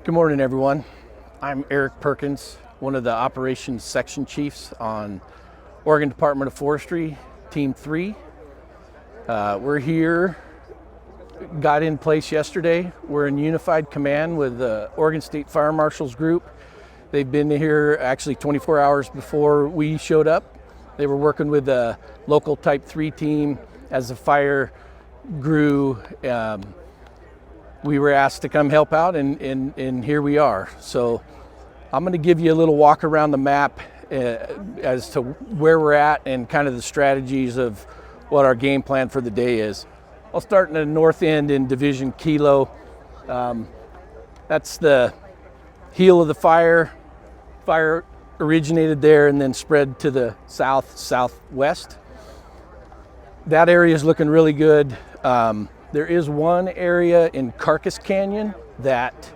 Good morning, everyone. I'm Eric Perkins, one of the operations section chiefs on Oregon Department of Forestry, Team 3. We're here, got in place yesterday. We're in unified command with the Oregon State Fire Marshals Group. They've been here actually 24 hours before we showed up. They were working with the local Type 3 team as the fire grew. We were asked to come help out, and here we are. So I'm going to give you a little walk around the map as to where we're at and kind of the strategies of what our game plan for the day is. I'll start in the north end in Division Kilo. That's the heel of the fire. Fire originated there and then spread to the southwest. That area is looking really good. There is one area in Carcass Canyon that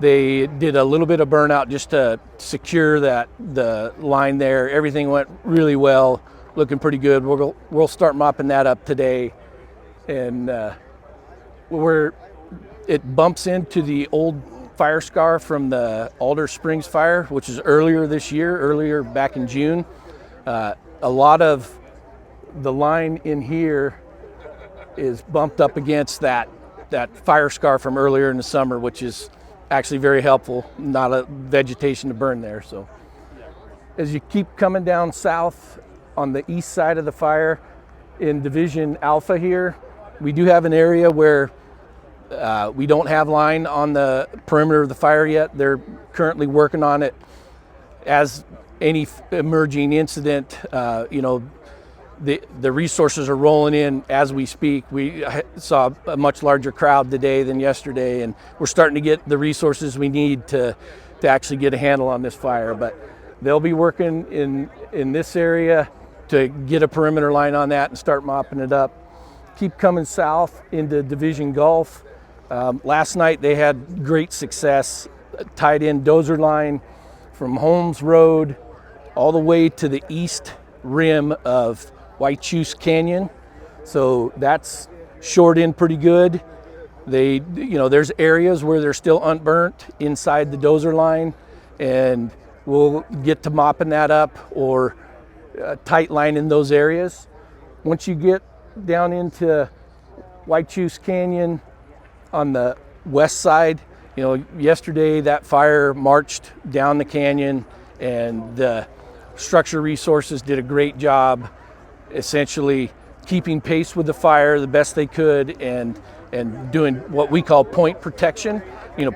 they did a little bit of burnout just to secure the line there. Everything went really well, looking pretty good. We'll start mopping that up today, and it bumps into the old fire scar from the Alder Springs fire, which is earlier back in June. A lot of the line in here is bumped up against that fire scar from earlier in the summer, which is actually very helpful. Not a vegetation to burn there. So as you keep coming down south on the east side of the fire in Division Alpha here, we do have an area where we don't have line on the perimeter of the fire yet. They're currently working on it. As any emerging incident, the resources are rolling in as we speak. We saw a much larger crowd today than yesterday, and we're starting to get the resources we need to actually get a handle on this fire. But they'll be working in this area to get a perimeter line on that and start mopping it up. Keep coming south into Division Gulf. Last night they had great success, tied in dozer line from Holmes Road all the way to the east rim of Waichuse Canyon. So that's shored in pretty good. There's areas where they're still unburnt inside the dozer line, and we'll get to mopping that up or tight line in those areas. Once you get down into Waichuse Canyon on the west side, yesterday that fire marched down the canyon, and the structure resources did a great job essentially keeping pace with the fire the best they could and doing what we call point protection,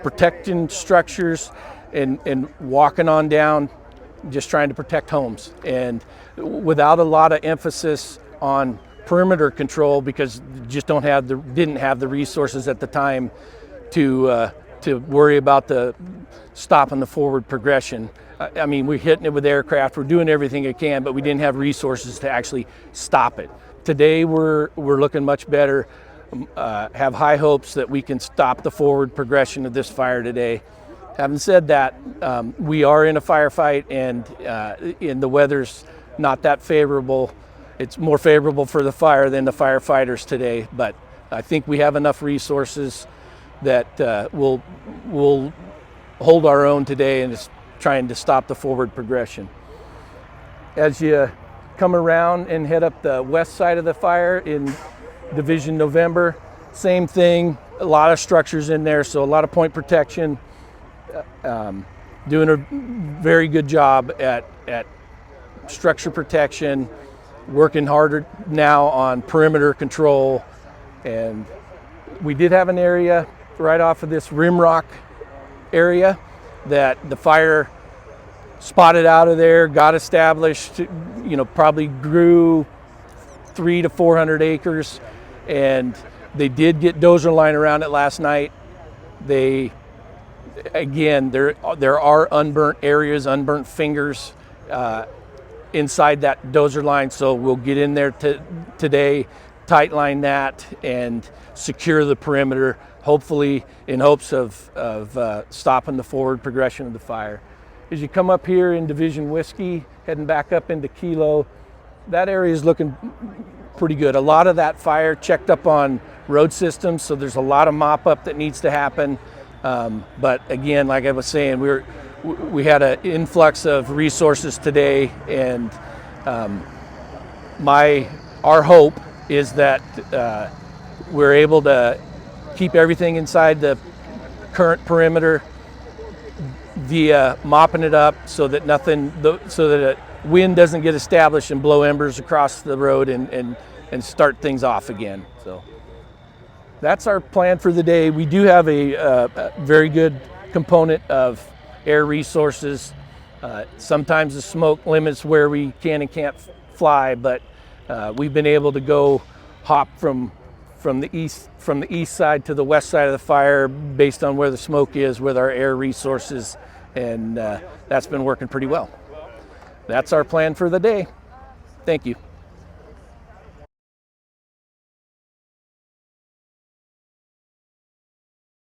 protecting structures and walking on down, just trying to protect homes, and without a lot of emphasis on perimeter control because just didn't have the resources at the time to worry about the stopping the forward progression. I mean, we're hitting it with aircraft, we're doing everything we can, but we didn't have resources to actually stop it. Today we're looking much better, have high hopes that we can stop the forward progression of this fire today. Having said that, we are in a firefight, and the weather's not that favorable. It's more favorable for the fire than the firefighters today, but I think we have enough resources that we'll hold our own today and just trying to stop the forward progression. As you come around and head up the west side of the fire in Division November, same thing, a lot of structures in there, so a lot of point protection, doing a very good job at structure protection, working harder now on perimeter control. And we did have an area right off of this Rimrock area that the fire spotted out of there, got established, probably grew 300 to 400 acres, and they did get dozer line around it last night. There are unburnt areas, unburnt fingers inside that dozer line, so we'll get in there today, tight line that, and secure the perimeter, hopefully in hopes of stopping the forward progression of the fire. As you come up here in Division Whiskey, heading back up into Kilo, that area is looking pretty good. A lot of that fire checked up on road systems, so there's a lot of mop up that needs to happen. But again, like I was saying, we had an influx of resources today, and our hope is that we're able to keep everything inside the current perimeter via mopping it up so that wind doesn't get established and blow embers across the road and start things off again. So that's our plan for the day. We do have a very good component of air resources. Sometimes the smoke limits where we can and can't fly, but we've been able to go hop from the east side to the west side of the fire based on where the smoke is with our air resources, and that's been working pretty well. That's our plan for the day. Thank you.